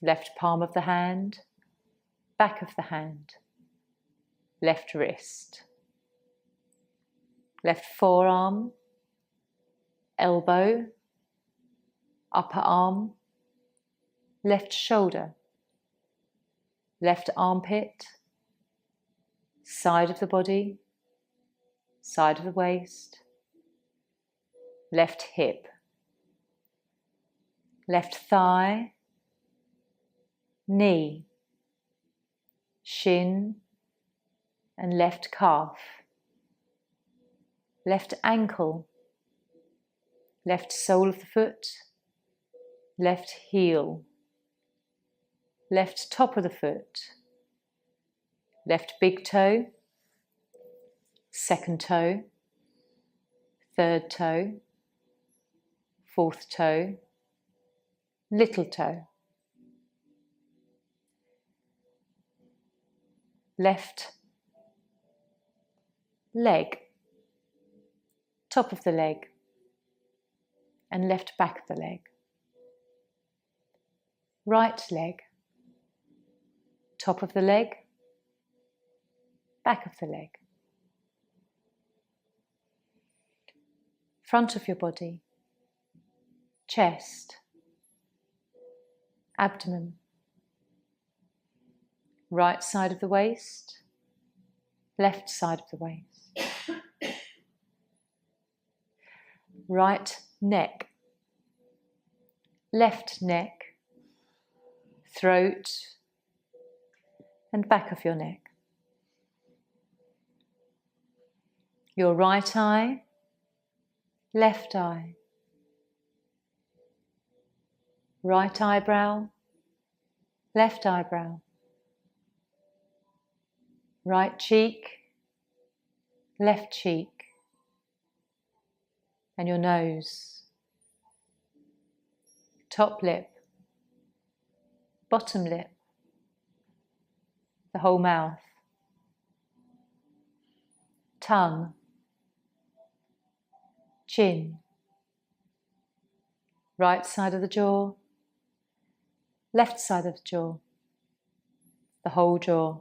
Left palm of the hand, back of the hand, left wrist, left forearm, elbow, upper arm, left shoulder, left armpit, side of the body, side of the waist, left hip, left thigh, knee, shin and left calf, left ankle, left sole of the foot, left heel, left top of the foot, left big toe, second toe, third toe, fourth toe, little toe, left leg, top of the leg, and left back of the leg, right leg, top of the leg, back of the leg, front of your body, chest, abdomen, right side of the waist, left side of the waist, right neck, left neck, throat and back of your neck, your right eye, left eye, right eyebrow, left eyebrow, right cheek, left cheek, and your nose, top lip, bottom lip, the whole mouth, tongue, chin, right side of the jaw, left side of the jaw, the whole jaw,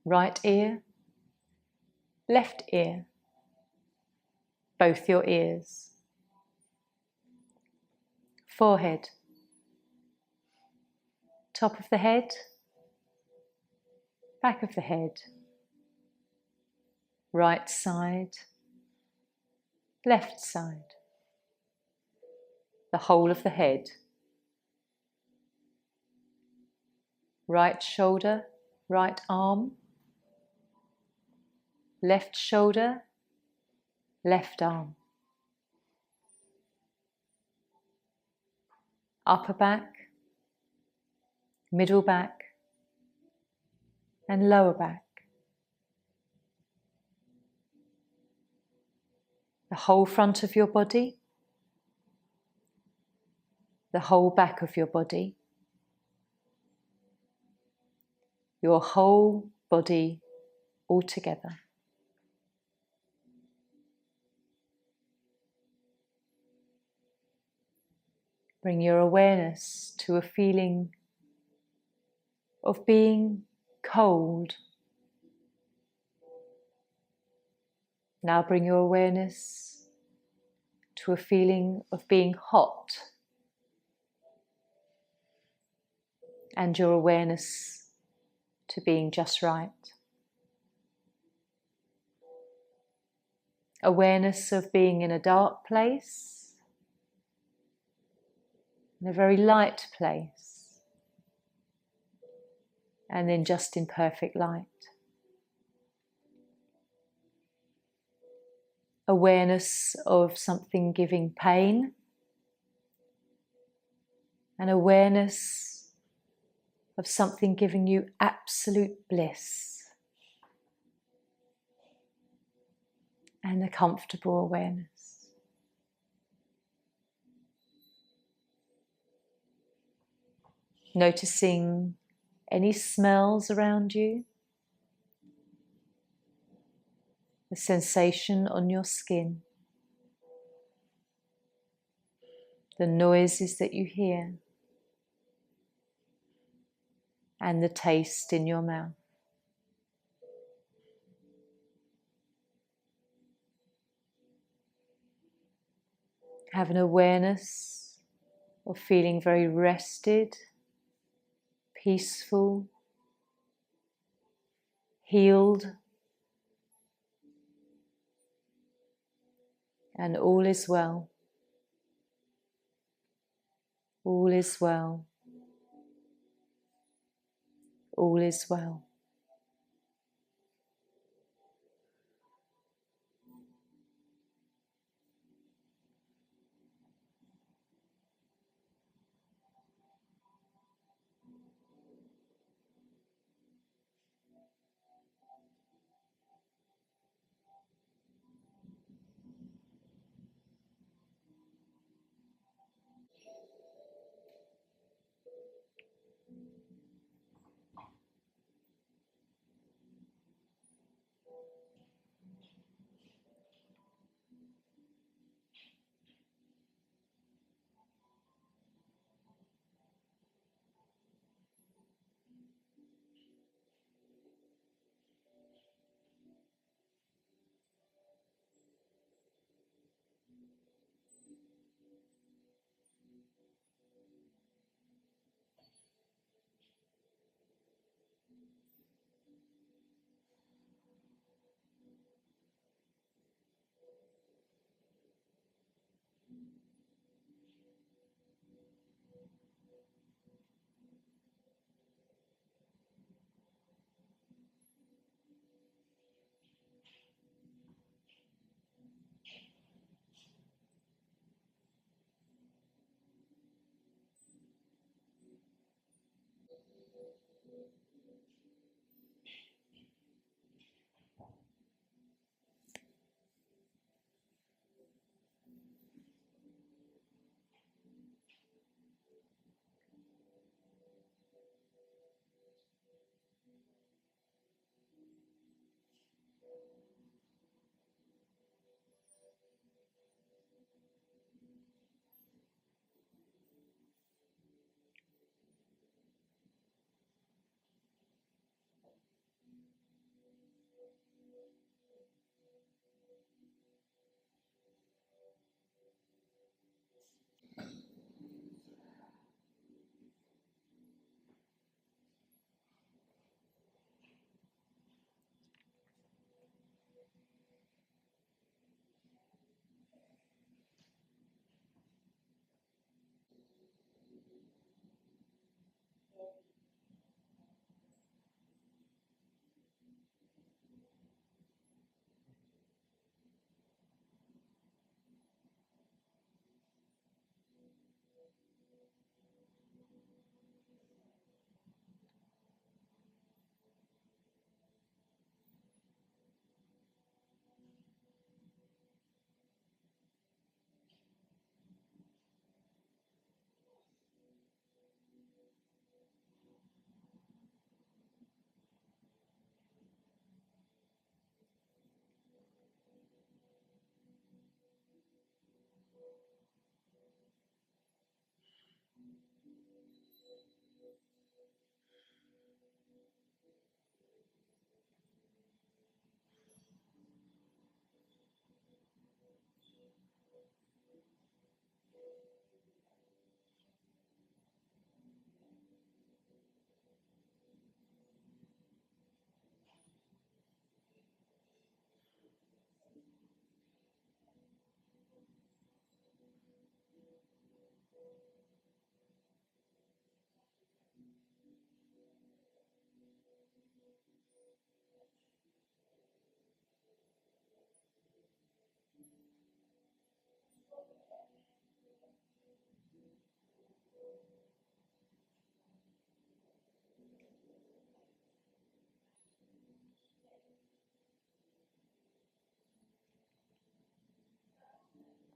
right ear, left ear, both your ears, forehead, top of the head, back of the head, right side, left side, the whole of the head, right shoulder, right arm, left shoulder, left arm, upper back, middle back and lower back, the whole front of your body, the whole back of your body, your whole body all together. Bring your awareness to a feeling of being cold. Now bring your awareness to a feeling of being hot, and your awareness to being just right. Awareness of being in a dark place, in a very light place, and then just in perfect light. Awareness of something giving pain, and awareness of something giving you absolute bliss, and a comfortable awareness. Noticing any smells around you, the sensation on your skin, the noises that you hear, and the taste in your mouth. Have an awareness of feeling very rested, peaceful, healed, and all is well. All is well. All is well.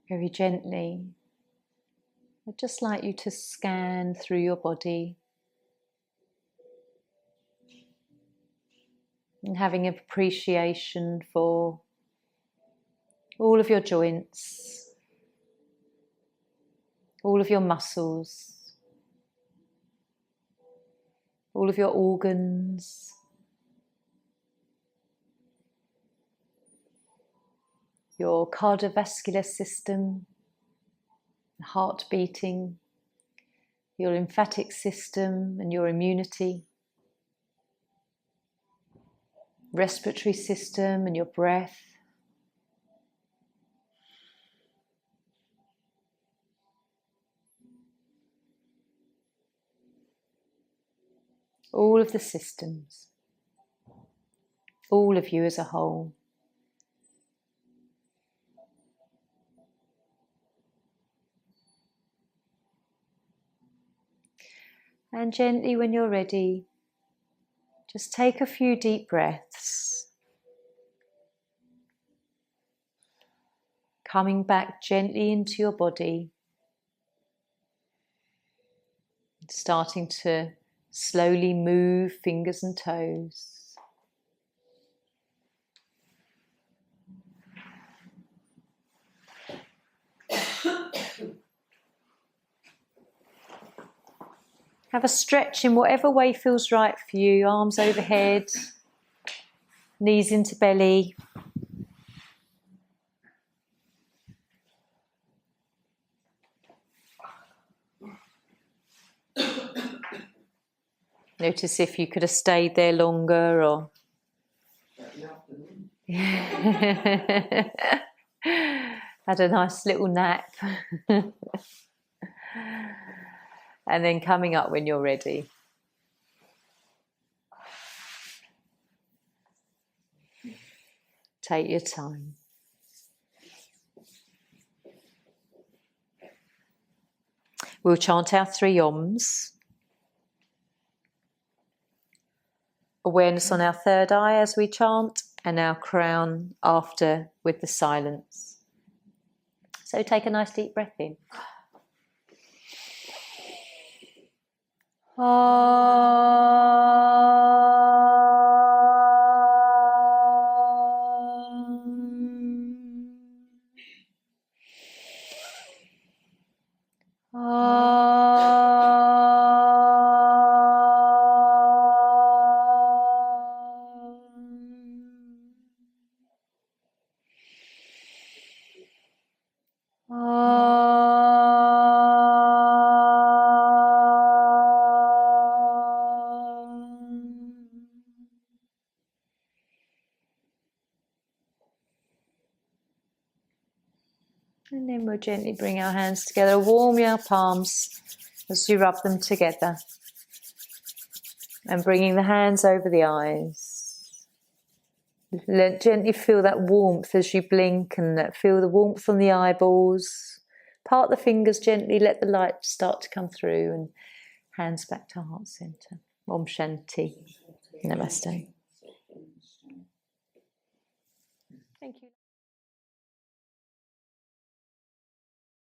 Very gently, I'd just like you to scan through your body and having appreciation for all of your joints, all of your muscles, all of your organs, your cardiovascular system, heart beating, your lymphatic system and your immunity, respiratory system and your breath. All of the systems, all of you as a whole. And gently, when you're ready, just take a few deep breaths. Coming back gently into your body. Starting to slowly move fingers and toes. Have a stretch in whatever way feels right for you. Arms overhead, knees into belly. Notice if you could have stayed there longer or had a nice little nap. And then coming up when you're ready. Take your time. We'll chant our 3 Oms. Awareness on our third eye as we chant, and our crown after with the silence. So take a nice deep breath in. And then we'll gently bring our hands together, warm your palms as you rub them together. And bringing the hands over the eyes. Gently feel that warmth as you blink, and feel the warmth on the eyeballs. Part the fingers gently, let the light start to come through, and hands back to heart center. Om Shanti. Namaste. Thank you.